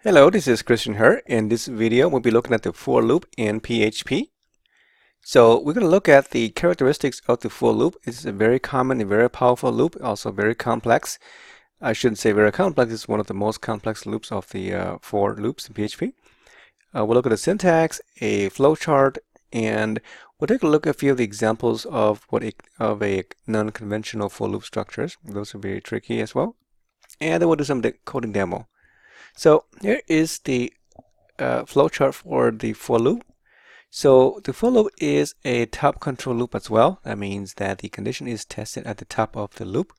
Hello, this is Christian here. In this video, we'll be looking at the for loop in PHP. So we're going to look at the characteristics of the for loop. It's a very common and very powerful loop, also very complex. I shouldn't say very complex, it's one of the most complex loops of the for loops in PHP. We'll look at the syntax, a flowchart, and we'll take a look at a few of the examples of a non-conventional for loop structures. Those are very tricky as well. And then we'll do some coding demo. So here is the flowchart for the for loop. So the for loop is a top control loop as well. That means that the condition is tested at the top of the loop.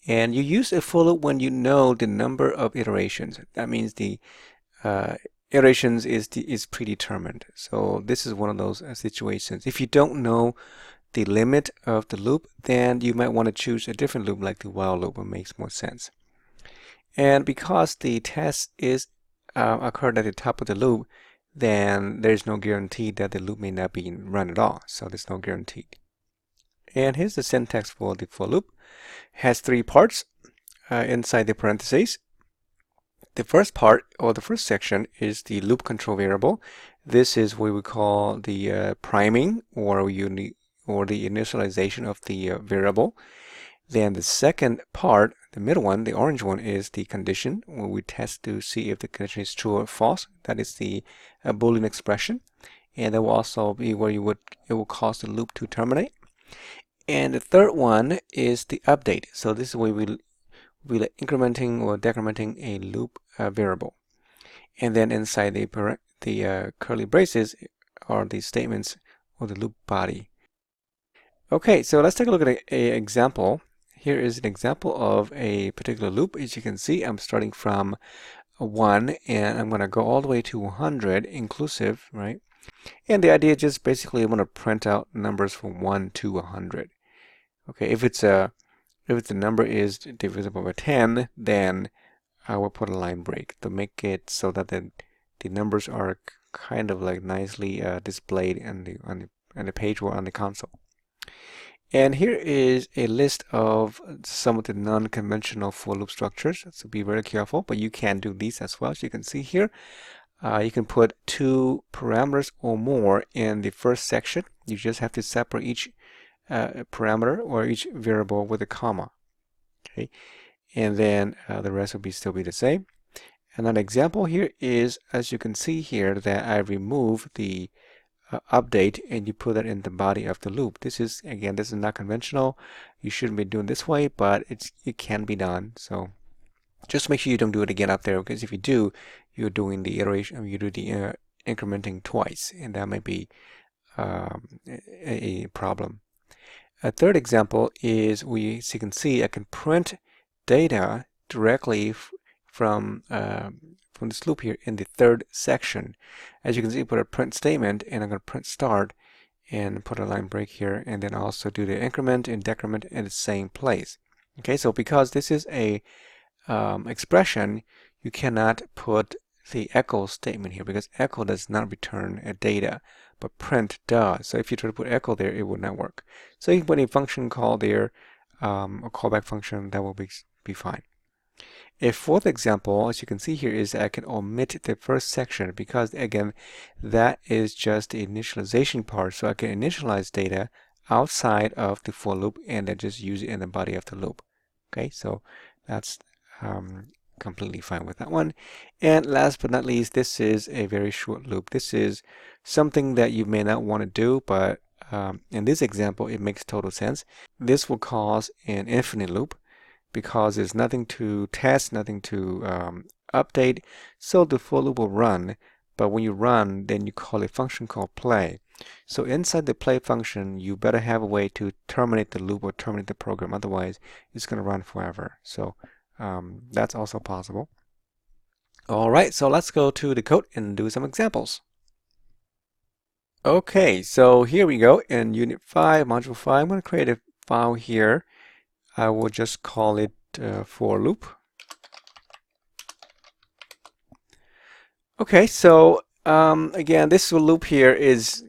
And you use a for loop when you know the number of iterations. That means the iterations is predetermined. So this is one of those situations. If you don't know the limit of the loop, then you might want to choose a different loop like the while loop. It makes more sense. And because the test is occurred at the top of the loop, then there's no guarantee that the loop may not be run at all. So there's no guarantee. And here's the syntax for the for loop. It has three parts inside the parentheses. The first part, or the first section, is the loop control variable. This is what we call the priming or the initialization of the variable. Then the second part, the middle one, the orange one, is the condition, where we test to see if the condition is true or false. That is the Boolean expression. And that will also be where it will cause the loop to terminate. And the third one is the update. So this is where we'll incrementing or decrementing a loop variable. And then inside the curly braces are the statements or the loop body. Okay, so let's take a look at an example. Here is an example of a particular loop. As you can see, I'm starting from 1 and I'm going to go all the way to 100 inclusive, right? And the idea is just basically I'm going to print out numbers from 1 to 100. Okay, if the number is divisible by 10, then I will put a line break to make it so that the numbers are kind of like nicely displayed on the page or on the console. And here is a list of some of the non-conventional for loop structures. So be very careful, but you can do these as well. As you can see here, you can put 2 parameters or more in the first section. You just have to separate each parameter or each variable with a comma. Okay, and then the rest will still be the same. And an example here is, as you can see here, that I remove the update and you put that in the body of the loop. This is not conventional. You shouldn't be doing this way, but it can be done. So just make sure you don't do it again up there, because if you do, you're doing the iteration, you do the incrementing twice, and that might be a problem. A third example is as you can see, I can print data directly from this loop here in the third section. As you can see, put a print statement, and I'm going to print start and put a line break here, and then also do the increment and decrement in the same place. Okay, so because this is a expression, you cannot put the echo statement here, because echo does not return a data, but print does. So if you try to put echo there, it would not work. So you can put a function call there, a callback function, that will be fine. A fourth example, as you can see here, is I can omit the first section, because again, that is just the initialization part. So I can initialize data outside of the for loop and then just use it in the body of the loop. Okay, so that's completely fine with that one. And last but not least, this is a very short loop. This is something that you may not want to do, but in this example, it makes total sense. This will cause an infinite loop, because there's nothing to test, nothing to update, so the for loop will run. But when you run, then you call a function called play. So inside the play function, you better have a way to terminate the loop or terminate the program. Otherwise, it's going to run forever. So that's also possible. All right, so let's go to the code and do some examples. Okay, so here we go in Unit 5, Module 5. I'm going to create a file here. I will just call it for loop. Okay, so again, this loop here is,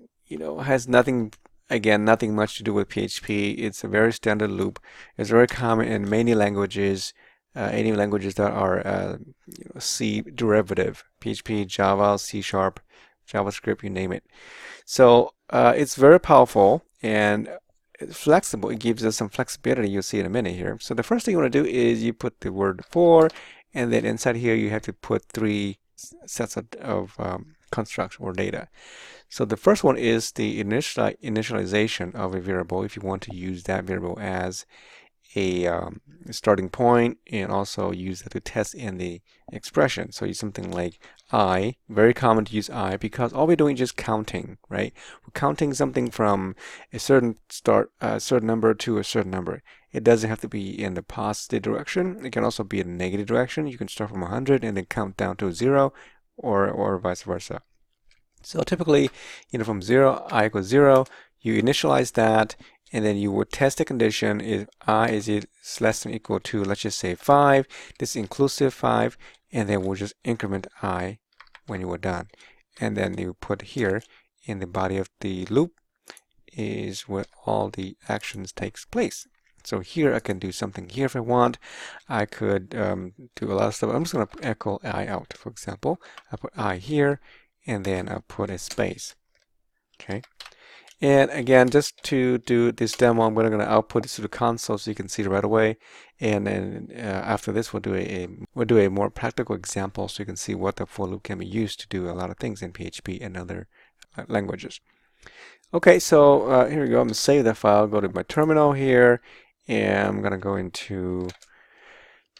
has nothing much to do with PHP. It's a very standard loop. It's very common in many languages. any languages that are C derivative, PHP, Java, C Sharp, JavaScript, you name it. So it's very powerful and it's flexible. It gives us some flexibility. You'll see in a minute here. So the first thing you want to do is you put the word for, and then inside here you have to put three sets of constructs or data. So the first one is the initialization of a variable if you want to use that variable as a starting point and also use that to test in the expression. So use something like I, very common to use I because all we're doing is just counting, right? We're counting something from a certain certain number to a certain number. It doesn't have to be in the positive direction. It can also be in the negative direction. You can start from 100 and then count down to 0 or vice versa. So typically, from 0, I equals 0, you initialize that, and then you would test the condition if I is less than or equal to, let's just say 5. This is inclusive 5, and then we'll just increment I when you are done. And then you put here in the body of the loop is where all the actions takes place. So here I can do something here if I want. I could do a lot of stuff. I'm just going to echo I out, for example. I put I here, and then I'll put a space. Okay. And again, just to do this demo, I'm going to output this to the console so you can see it right away. And then after this, we'll do a more practical example so you can see what the for loop can be used to do a lot of things in PHP and other languages. Okay, so here we go. I'm going to save that file. Go to my terminal here, and I'm going to go into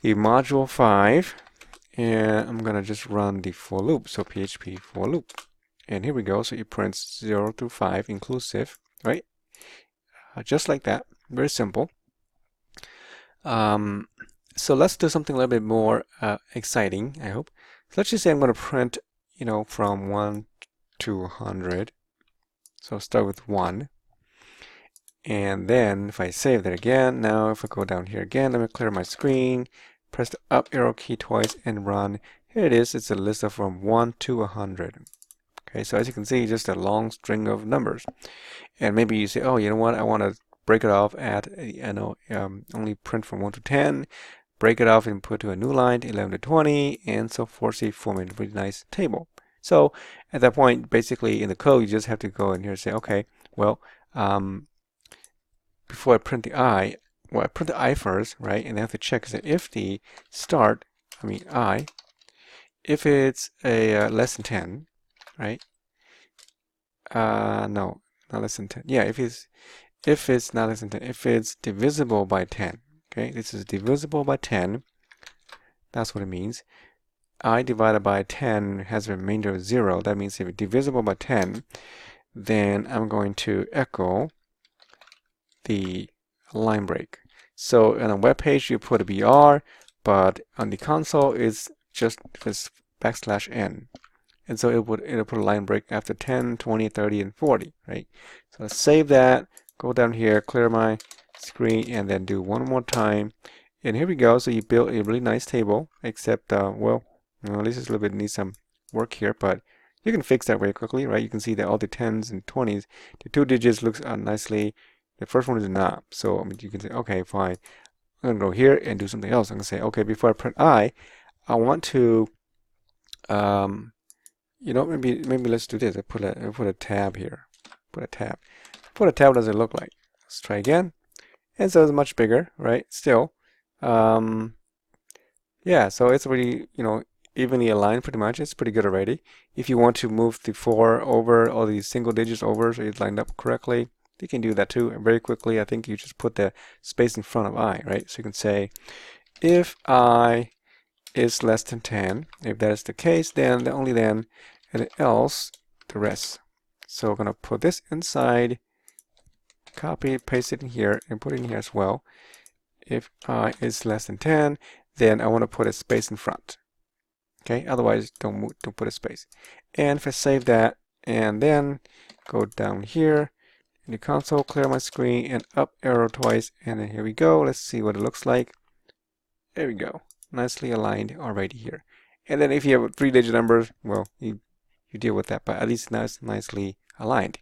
the module 5, and I'm going to just run the for loop. So PHP for loop. And here we go. So it prints 0 through 5 inclusive, right? Just like that. Very simple. So let's do something a little bit more exciting, I hope. So let's just say I'm going to print, from 1 to 100. So I'll start with 1. And then if I save that again, now if I go down here again, let me clear my screen, press the up arrow key twice and run. Here it is. It's a list of from 1 to 100. Okay, so as you can see, just a long string of numbers. And maybe you say, oh, you know what? I want to break it off at, only print from 1 to 10, break it off and put to a new line, 11 to 20, and so forth. So you form a really nice table. So at that point, basically in the code, you just have to go in here and say, okay, well, before I print the I, I print the I first, right? And I have to check that if the start, I, if it's a less than 10, right? No, not less than 10. Yeah, if it's not less than 10, if it's divisible by 10, okay? This is divisible by 10. That's what it means. I divided by 10 has a remainder of 0. That means if it's divisible by 10, then I'm going to echo the line break. So on a web page, you put a BR, but on the console, it's just \n. And so it'll put a line break after 10, 20, 30, and 40, right? So let's save that, go down here, clear my screen, and then do one more time. And here we go. So you built a really nice table, except, well, this is a little bit needs some work here, but you can fix that very quickly, right? You can see that all the 10s and 20s, the 2 digits looks nicely. The first one is not. So you can say, okay, fine. I'm going to go here and do something else. I'm going to say, okay, before I print I want to, maybe let's do this. I put a tab here. Put a tab. What does it look like? Let's try again. And so it's much bigger, right? Still, yeah. So it's really, evenly aligned pretty much. It's pretty good already. If you want to move the 4 over or the single digits over so it's lined up correctly, you can do that too. And very quickly, I think you just put the space in front of I, right? So you can say, if I is less than 10, if that is the case, then only then, and else the rest. So we're going to put this inside, copy, paste it in here, and put it in here as well. If I is less than 10, then I want to put a space in front. Okay, otherwise don't put a space. And if I save that, and then go down here in the console, clear my screen, and up arrow twice, and then here we go. Let's see what it looks like. There we go. Nicely aligned already here. And then if you have 3-digit numbers, well, you deal with that, but at least now it's nicely aligned.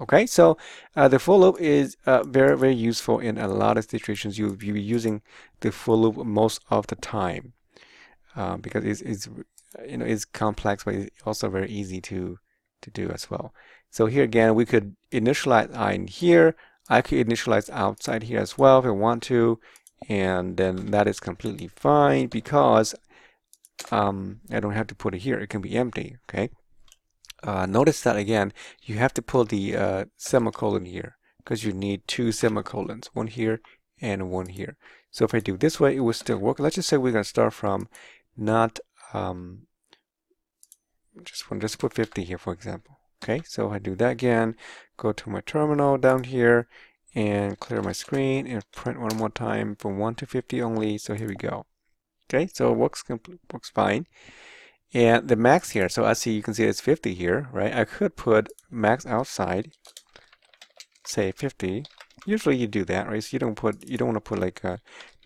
Okay, so the for loop is very, very useful in a lot of situations. You'll be using the for loop most of the time because it's it's complex, but it's also very easy to do as well. So here again, we could initialize I in here. I could initialize outside here as well if I want to, and then that is completely fine because I don't have to put it here. It can be empty. Okay. Notice that again, you have to put the semicolon here because you need two semicolons, one here and one here. So if I do this way, it will still work. Let's just say we're going to start from not just put 50 here, for example. Okay, so I do that again, go to my terminal down here and clear my screen and print one more time from 1 to 50 only. So here we go. Okay, so it works fine. And the max here, so I see you can see it's 50 here, right? I could put max outside, say 50. Usually you do that, right? So you don't want to put like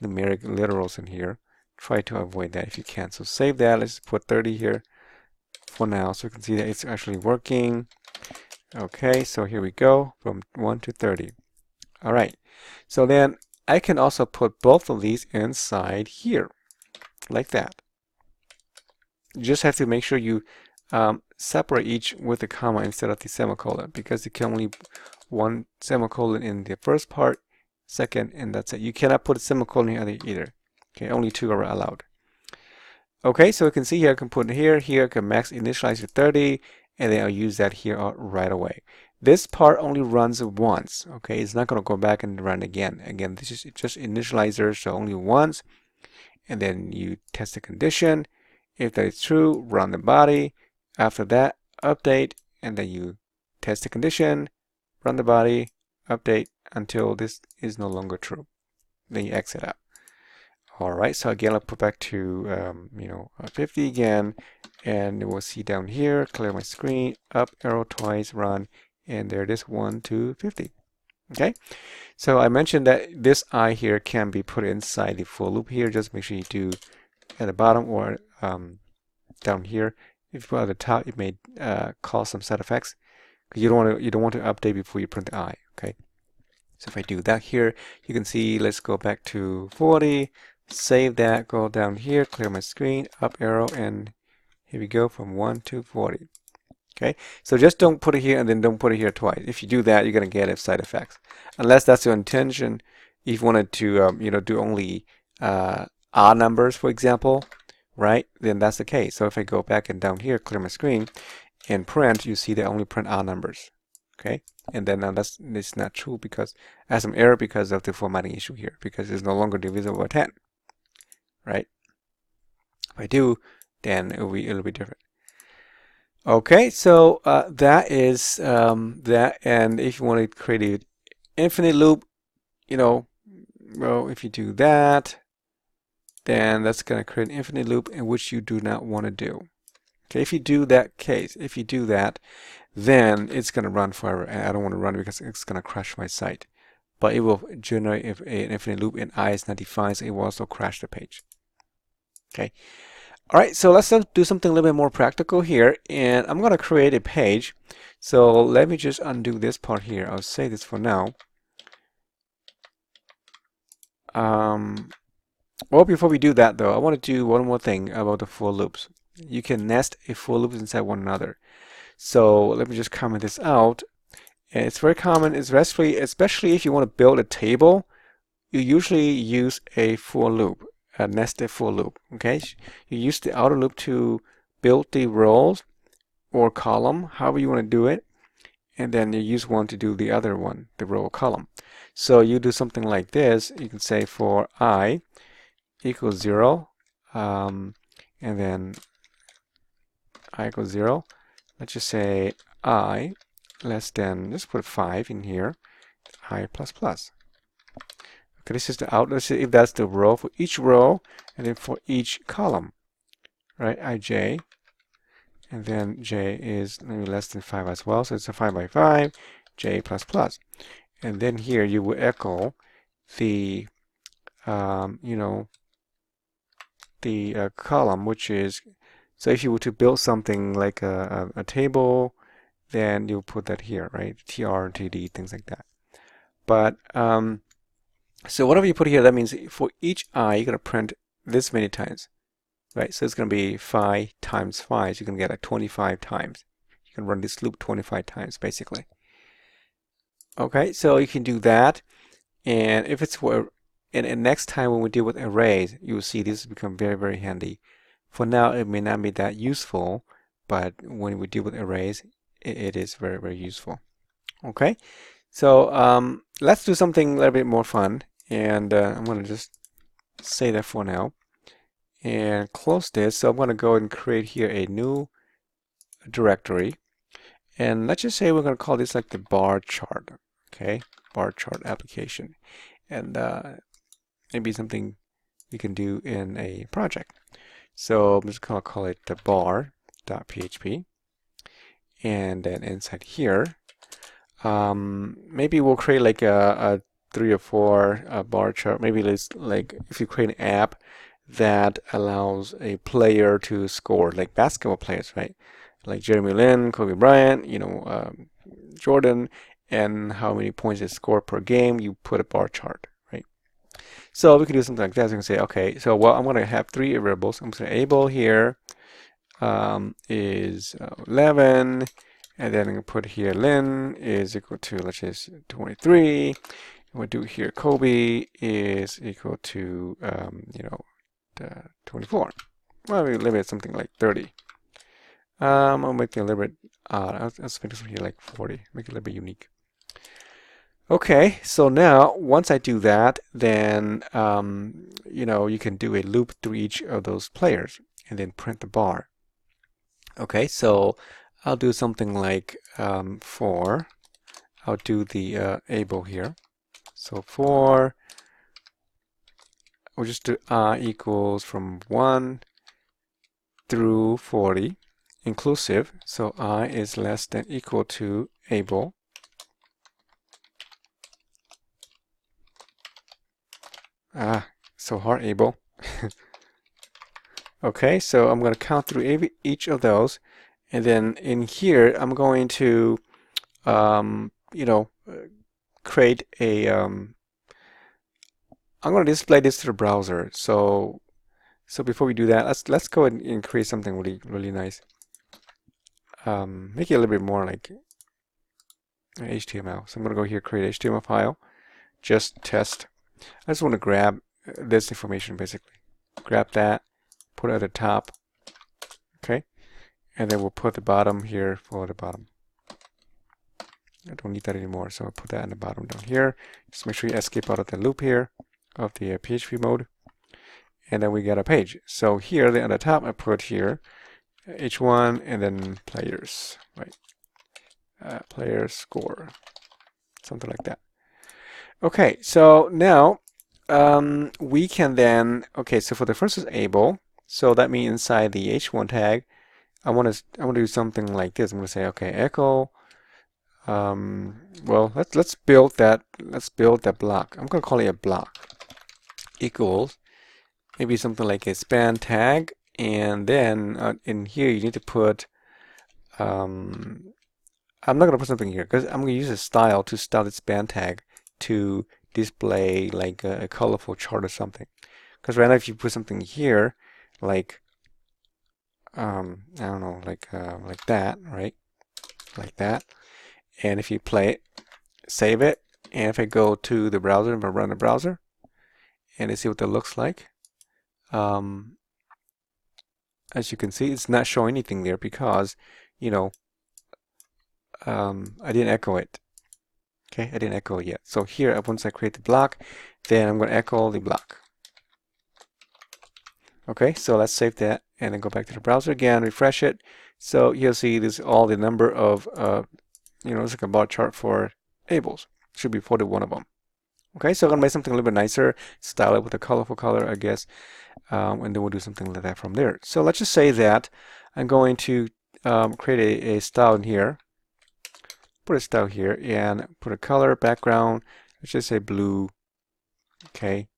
numeric literals in here. Try to avoid that if you can. So save that. Let's put 30 here for now, so you can see that it's actually working. Okay, so here we go from 1 to 30. All right. So then I can also put both of these inside here, like that. You just have to make sure you separate each with a comma instead of the semicolon because it can only one semicolon in the first part, second, and that's it. You cannot put a semicolon here either. Okay, only two are allowed. Okay, so you can see here I can put it here, I can max initialize to 30, and then I'll use that here right away. This part only runs once. Okay, it's not going to go back and run again. Again, this is just initializer, so only once, and then you test the condition. If that is true, run the body. After that, update, and then you test the condition, run the body, update until this is no longer true. Then you exit out. All right, so again, I'll put back to 50 again, and we'll see down here, clear my screen, up arrow twice, run, and there it is, 1 to 50. Okay, so I mentioned that this I here can be put inside the for loop here. Just make sure you do at the bottom or down here. If you put at the top, it may cause some side effects because you don't want to update before you print the I. Okay, so if I do that here, you can see. Let's go back to 40, save that, go down here, clear my screen, up arrow, and here we go from 1 to 40. Okay, so just don't put it here and then don't put it here twice. If you do that, you're going to get side effects, unless that's your intention. If you wanted to do only odd numbers, for example, right? Then that's the case. So if I go back and down here, clear my screen, and print, you see they only print odd numbers. Okay, and then that's not true because I have some error because of the formatting issue here, because it's no longer divisible by 10, right? If I do, then it'll be different. Okay, so that is that, and if you want to create an infinite loop, well, if you do that, then that's going to create an infinite loop in which you do not want to do. Okay, if you do that, then it's going to run forever, and I don't want to run because it's going to crash my site. But it will generate an infinite loop, and I is not defined, so it will also crash the page. Okay. All right, so let's do something a little bit more practical here, and I'm going to create a page. So let me just undo this part here. I'll save this for now. Well, before we do that, though, I want to do one more thing about the for loops. You can nest a for loops inside one another. So let me just comment this out. And it's very common, especially if you want to build a table, you usually use a for loop. A nested for loop. Okay, you use the outer loop to build the rows or column, however you want to do it, and then you use one to do the other one, the row or column. So you do something like this. You can say for I equals 0, and then I equals 0. Let's just say I less than, just put 5 in here, I plus plus. Okay, this is the out. Let's see if that's the row for each row, and then for each column, right? Ij, and then j is maybe less than 5 as well, so it's a 5 by 5, j plus plus, and then here you will echo the column, which is, so if you were to build something like a table, then you'll put that here, right? TR, TD, things like that. But so whatever you put here, that means for each I, you're going to print this many times, right? So it's going to be 5 times 5. So you can get like 25 times. You can run this loop 25 times, basically. Okay, so you can do that. And if it's for, and next time when we deal with arrays, you'll see this become very, very handy. For now, it may not be that useful, but when we deal with arrays, it is very, very useful. Okay, so let's do something a little bit more fun. And I'm going to just say that for now and close this. So I'm going to go and create here a new directory. And let's just say we're going to call this like the bar chart. Okay, bar chart application. And maybe something we can do in a project. So I'm just going to call it the bar.php. And then inside here, maybe we'll create like a 3 or 4 bar chart. Maybe let's, like, if you create an app that allows a player to score, like basketball players, right? Like Jeremy Lin, Kobe Bryant, Jordan, and how many points they score per game, you put a bar chart, right? So we can do something like that. So we can say, okay, so well, I'm going to have 3 variables. I'm going to say able here is 11, and then I'm going to put here Lin is equal to, let's just 23. We'll do here Kobe is equal to 24. Well, we limit something like 30. I'll make it a little bit odd. I'll make this here like 40. Make it a little bit unique. Okay, so now once I do that, then you can do a loop through each of those players and then print the bar. Okay, so I'll do something like I'll do the able here. So we'll just do I equals from 1 through 40 inclusive. So I is less than equal to able. So hard, able. Okay, so I'm going to count through each of those. And then in here, I'm going to, create a, I'm going to display this to the browser. So before we do that, let's go ahead and create something really, really nice. Make it a little bit more like HTML. So I'm going to go here, create HTML file, just test. I just want to grab this information, basically. Grab that, put it at the top, okay? And then we'll put the bottom here for the bottom. I don't need that anymore, so I'll put that in the bottom down here. Just make sure you escape out of the loop here of the PHP mode. And then we get a page. So here, then at the top, I put here H1 and then players, right? Players score, something like that. Okay, so now we can then, okay, so for the first is able. So that means inside the H1 tag, I want to do something like this. I'm going to say, okay, echo. Well, let's build that block. I'm going to call it a block equals maybe something like a span tag, and then in here you need to put I'm not going to put something here because I'm going to use a style to style the span tag to display like a colorful chart or something. Because right now if you put something here like I don't know, like that, right? Like that. And if you play it, save it, and if I go to the browser and run the browser, and I see what that looks like, as you can see, it's not showing anything there because, I didn't echo it. Okay, I didn't echo it yet. So here, once I create the block, then I'm going to echo the block. Okay, so let's save that and then go back to the browser again, refresh it. So you'll see this all the number of, it's like a bar chart for ables. Should be 41 of them. Okay, so I'm going to make something a little bit nicer, style it with a colorful color, I guess, and then we'll do something like that from there. So let's just say that I'm going to create a style in here, put a style here, and put a color, background, let's just say blue, okay,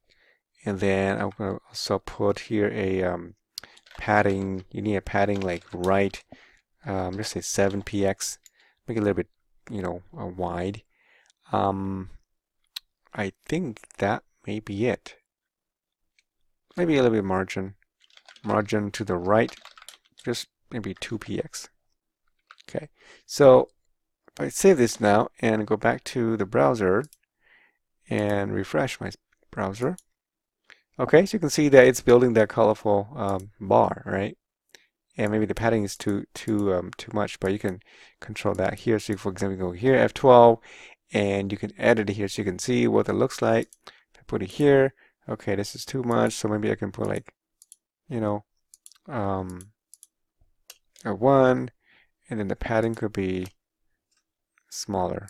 and then I'm going to also put here a padding. You need a padding like right, let's say 7px make it a little bit, wide. I think that may be it. Maybe a little bit margin to the right, just maybe 2px. Okay, so if I save this now and go back to the browser and refresh my browser. Okay, so you can see that it's building that colorful bar, right? And maybe the padding is too much, but you can control that here. So, for example, go here, F12, and you can edit it here so you can see what it looks like. If I put it here, okay, this is too much, so maybe I can put like, a 1, and then the padding could be smaller.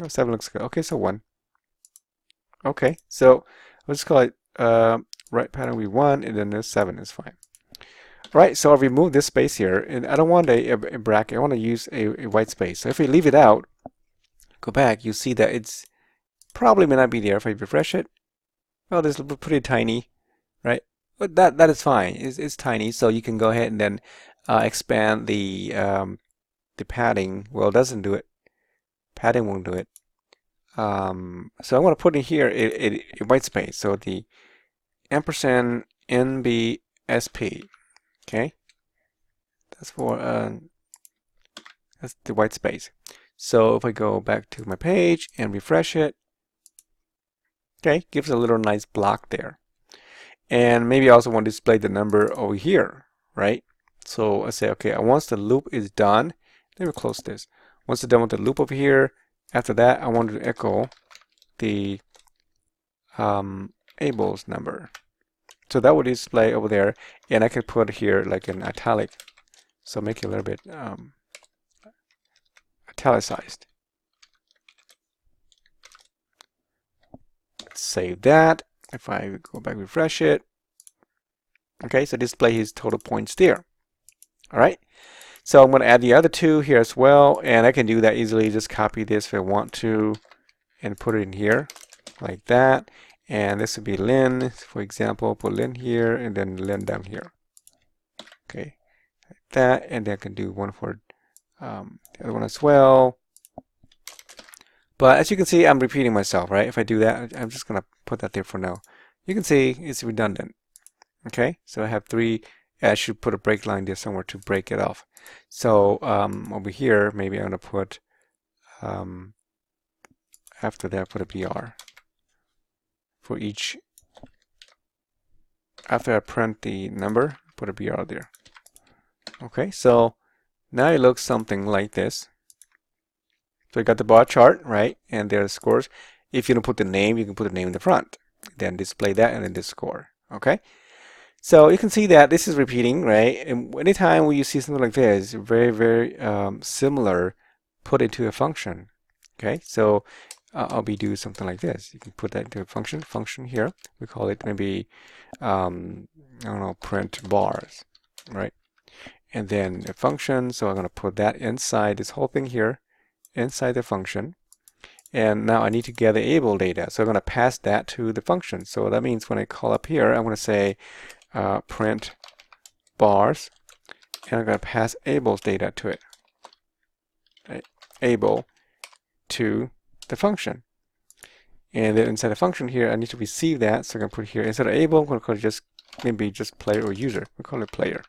Oh, 7 looks good. Okay, so 1. Okay, so let's call it right pattern we 1, and then the 7 is fine. Right, so I'll remove this space here, and I don't want a bracket. I want to use a white space. So if we leave it out, go back, you see that it's probably may not be there. If I refresh it, well, this is pretty tiny, right? But that is fine. It's tiny, so you can go ahead and then expand the padding. Well, it doesn't do it. Padding won't do it. So I want to put in here a white space. So the ampersand NBSP. Okay, that's for that's the white space. So if I go back to my page and refresh it, okay, gives a little nice block there. And maybe I also want to display the number over here, right? So I say, okay, once the loop is done, let me close this. Once it's done with the loop over here, after that, I want to echo the Abel's number. So that would display over there, and I could put here like an italic. So make it a little bit italicized. Save that. If I go back, refresh it. Okay, so display his total points there. All right. So I'm going to add the other 2 here as well, and I can do that easily. Just copy this if I want to, and put it in here like that. And this would be Lin, for example. Put Lin here, and then Lin down here. Okay, like that, and then I can do one for the other one as well. But as you can see, I'm repeating myself, right? If I do that, I'm just going to put that there for now. You can see it's redundant. Okay, so I have 3. I should put a break line there somewhere to break it off. So over here, maybe I'm going to put, after that, put a BR for each. After I print the number, put a BR there. Okay, so now it looks something like this. So you got the bar chart, right? And there are scores. If you don't put the name, you can put the name in the front. Then display that and then the score. Okay? So you can see that this is repeating, right? And anytime when you see something like this, very, very similar, put into a function. Okay? So I'll be doing something like this. You can put that into a function here. We call it maybe, I don't know, print bars, right? And then a function, so I'm going to put that inside this whole thing here, inside the function. And now I need to get the able data. So I'm going to pass that to the function. So that means when I call up here, I'm going to say print bars, and I'm going to pass able's data to it. Right? Able to the function. And then inside the function here, I need to receive that. So I'm going to put here, instead of able, I'm going to call it maybe just player or user. We'll call it player.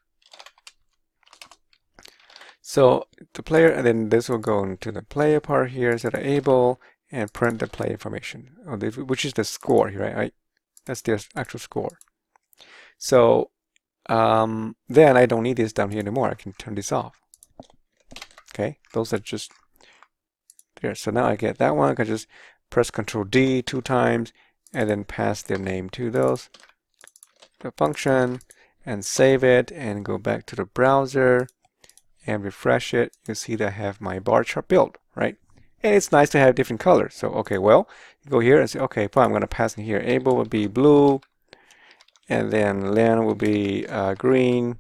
So the player, and then this will go into the player part here instead of able, and print the play information, which is the score here, right? That's the actual score. So then I don't need this down here anymore. I can turn this off. Okay, those are just there. So now I get that one. I can just press Control D 2 times and then pass their name to the function and save it and go back to the browser and refresh it. You see that I have my bar chart built, right? And it's nice to have different colors. So, okay, well, you go here and say, okay, fine, I'm going to pass in here. Able will be blue, and then Len will be green,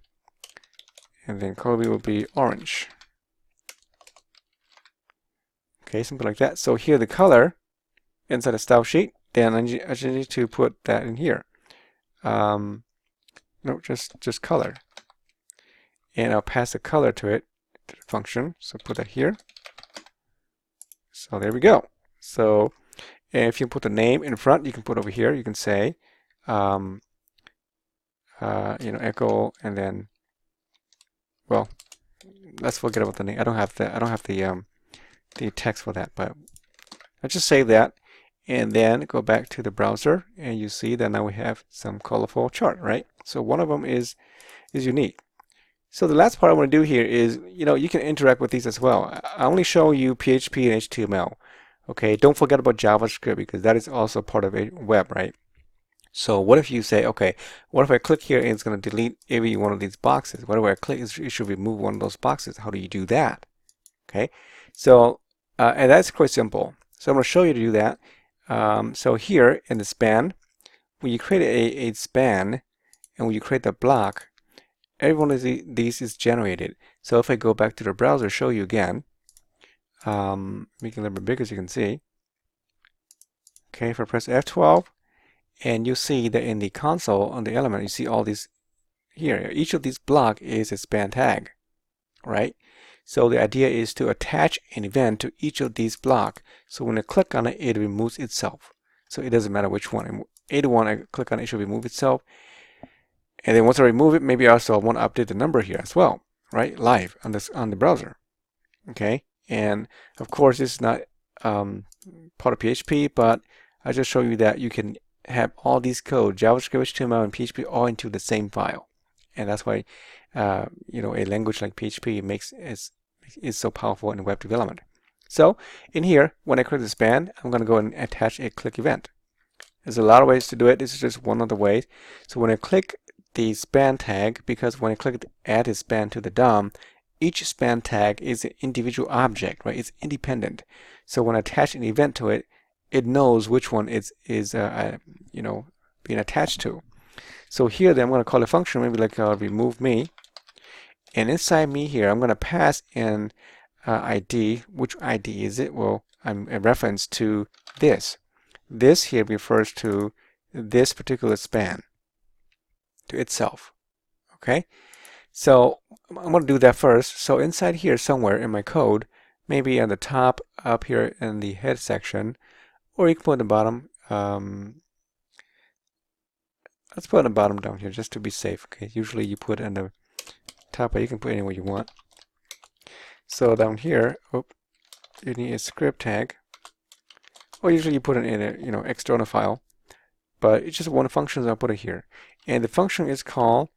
and then Kobe will be orange. Okay, something like that. So here the color inside the style sheet, then I just need to put that in here. No, just color. And I'll pass the color to it function. So put that here. So there we go. So if you put the name in front, you can put over here. You can say, echo, and then, well, let's forget about the name. I don't have the text for that, but let's just save that, and then go back to the browser, and you see that now we have some colorful chart, right? So one of them is unique. So the last part I want to do here is, you can interact with these as well. I only show you PHP and HTML. Okay, don't forget about JavaScript, because that is also part of a web, right? So what if you say, okay, what if I click here and it's going to delete every one of these boxes? Whatever I click, it should remove one of those boxes. How do you do that? Okay, so and that's quite simple. So I'm going to show you to do that. So here in the span, when you create a span and when you create the block, every one of these is generated. So if I go back to the browser, show you again, make it a little bit bigger so you can see. Okay, if I press F12, and you see that in the console on the element, you see all these here. Each of these block is a span tag, right? So the idea is to attach an event to each of these blocks. So when I click on it, it removes itself. So it doesn't matter which one. Either one I click on it should remove itself. And then once I remove it, maybe I also want to update the number here as well, right? Live on the browser. Okay, and of course this is not part of PHP, but I just show you that you can have all these code, JavaScript, HTML, and PHP all into the same file, and that's why a language like PHP is so powerful in web development. So in here, when I create the span, I'm going to go and attach a click event. There's a lot of ways to do it. This is just one of the ways. So when I click the span tag, because when I click add a span to the DOM, each span tag is an individual object, right? It's independent. So when I attach an event to it, it knows which one is being attached to. So here, then I'm going to call a function, maybe like remove me, and inside me here, I'm going to pass in ID. Which ID is it? Well, I'm a reference to this. This here refers to this particular span, to itself. Okay. So I'm going to do that first. So inside here somewhere in my code, maybe on the top up here in the head section, or you can put at the bottom. Let's put at the bottom down here just to be safe. Okay, usually you put in the top, but you can put anywhere you want. So down here, you need a script tag, or usually you put it in a external file, but it's just one function, so I'll put it here. And the function is called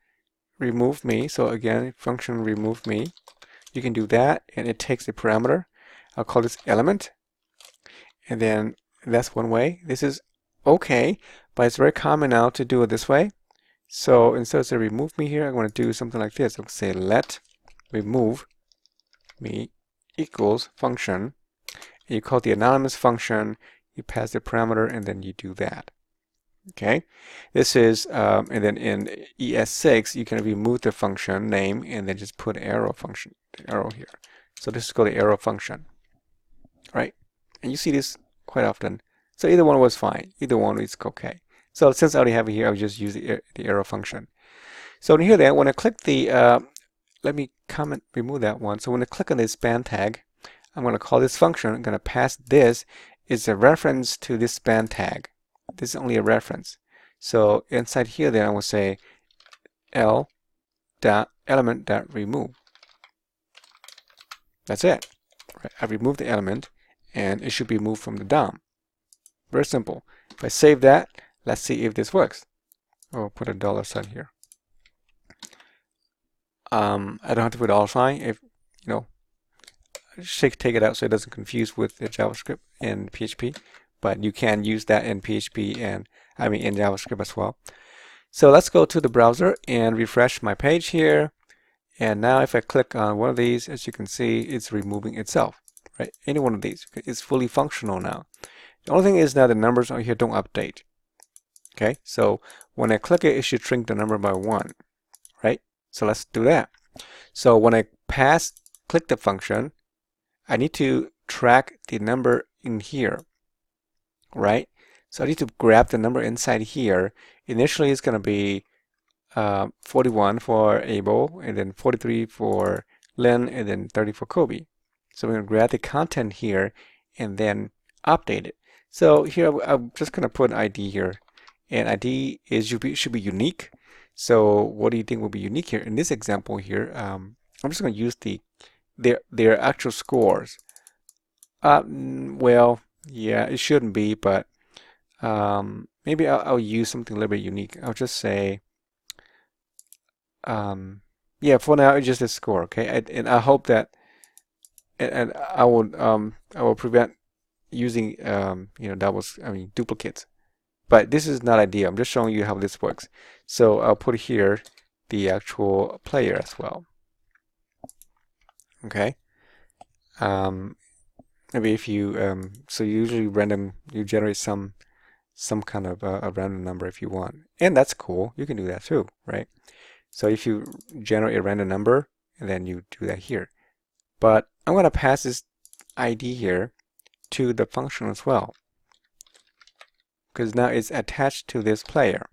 remove me. So again, function remove me. You can do that, and it takes a parameter. I'll call this element, and then that's one way. This is okay, but it's very common now to do it this way. So instead of saying remove me here, I'm going to do something like this. I'll say let remove me equals function. And you call the anonymous function, you pass the parameter, and then you do that. Okay, this is, and then in ES6, you can remove the function name and then just put arrow function, arrow here. So this is called the arrow function, right? And you see this quite often. So either one was fine. Either one is okay. So since I already have it here, I'll just use the arrow function. So in here then, when I click the, let me remove that one. So when I click on this span tag, I'm going to call this function. I'm going to pass this. It's a reference to this span tag. This is only a reference. So inside here then I will say element.remove. That's it. Right. I removed the element and it should be moved from the DOM. Very simple. If I save that, let's see if this works. I'll put a $sign here. I don't have to put a $sign if take it out so it doesn't confuse with the JavaScript and PHP. But you can use that in PHP and in JavaScript as well. So let's go to the browser and refresh my page here. And now if I click on one of these, as you can see, it's removing itself, right? Any one of these is fully functional now. The only thing is now the numbers on here don't update. Okay, so when I click it, it should shrink the number by 1, right? So let's do that. So when I click the function, I need to track the number in here. Right? So I need to grab the number inside here. Initially, it's going to be 41 for Abel, and then 43 for Len, and then 30 for Kobe. So we're going to grab the content here and then update it. So here I'm just going to put an ID here, and ID is should be unique. So what do you think will be unique here? In this example here, I'm just going to use their actual scores. Well, yeah, it shouldn't be, but maybe I'll use something a little bit unique. I'll just say, yeah, for now it's just a score, okay? And I hope that, and I will prevent using duplicates. But this is not ideal. I'm just showing you how this works. So I'll put here the actual player as well. Okay. Maybe if you so usually you generate some kind of a random number if you want, and that's cool. You can do that too, right? So if you generate a random number and then you do that here, but I'm going to pass this ID here to the function as well, because now it's attached to this player.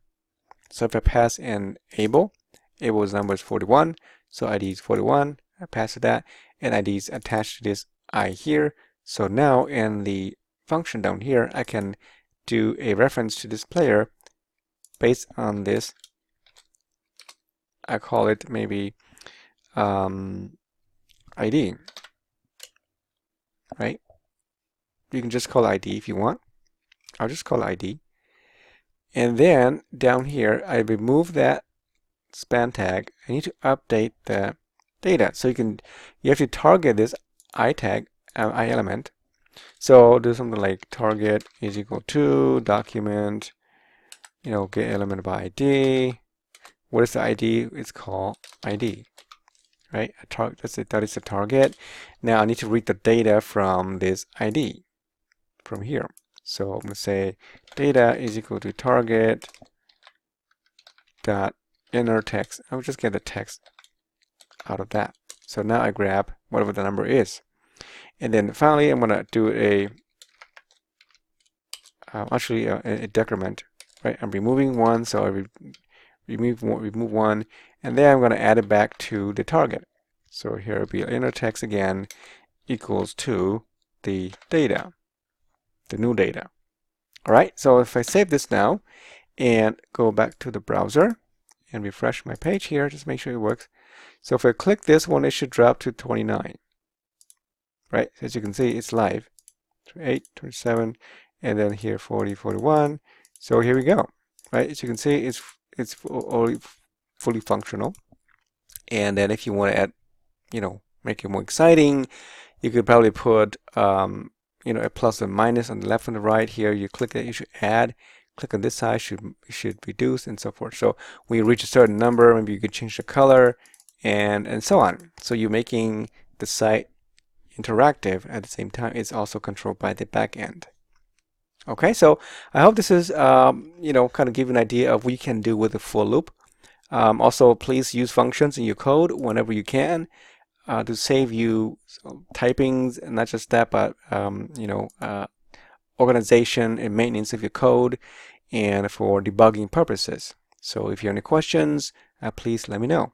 So if I pass in Abel's number is 41, so ID is 41. I pass it that, and ID is attached to this I here. So now in the function down here, I can do a reference to this player based on this. I call it maybe ID, right? You can just call ID if you want. I'll just call ID. And then down here, I remove that span tag. I need to update the data. So you have to target this I tag, I element. So do something like target is equal to document, get element by ID. What is the ID? It's called ID, right? That is the target. Now I need to read the data from this ID from here. So I'm going to say data is equal to target dot inner text. I'll just get the text out of that. So now I grab whatever the number is. And then finally, I'm going to do a decrement, right? I'm removing one, so I remove one, and then I'm going to add it back to the target. So here will be inner text again equals to the data, the new data. All right, so if I save this now and go back to the browser and refresh my page here, just make sure it works. So if I click this one, it should drop to 29. Right, as you can see, it's live. 28, 27, and then here 40, 41. So here we go. Right, as you can see, it's fully functional. And then if you want to add, make it more exciting, you could probably put a plus and minus on the left and the right. Here you click it, you should add. Click on this side, should reduce, and so forth. So when you reach a certain number, maybe you could change the color and so on. So you're making the site interactive at the same time. It's also controlled by the back end. Okay, so I hope this is kind of give you an idea of what you can do with a for loop. Also, please use functions in your code whenever you can to save you typings, and not just that, but organization and maintenance of your code, and for debugging purposes. So if you have any questions, please let me know.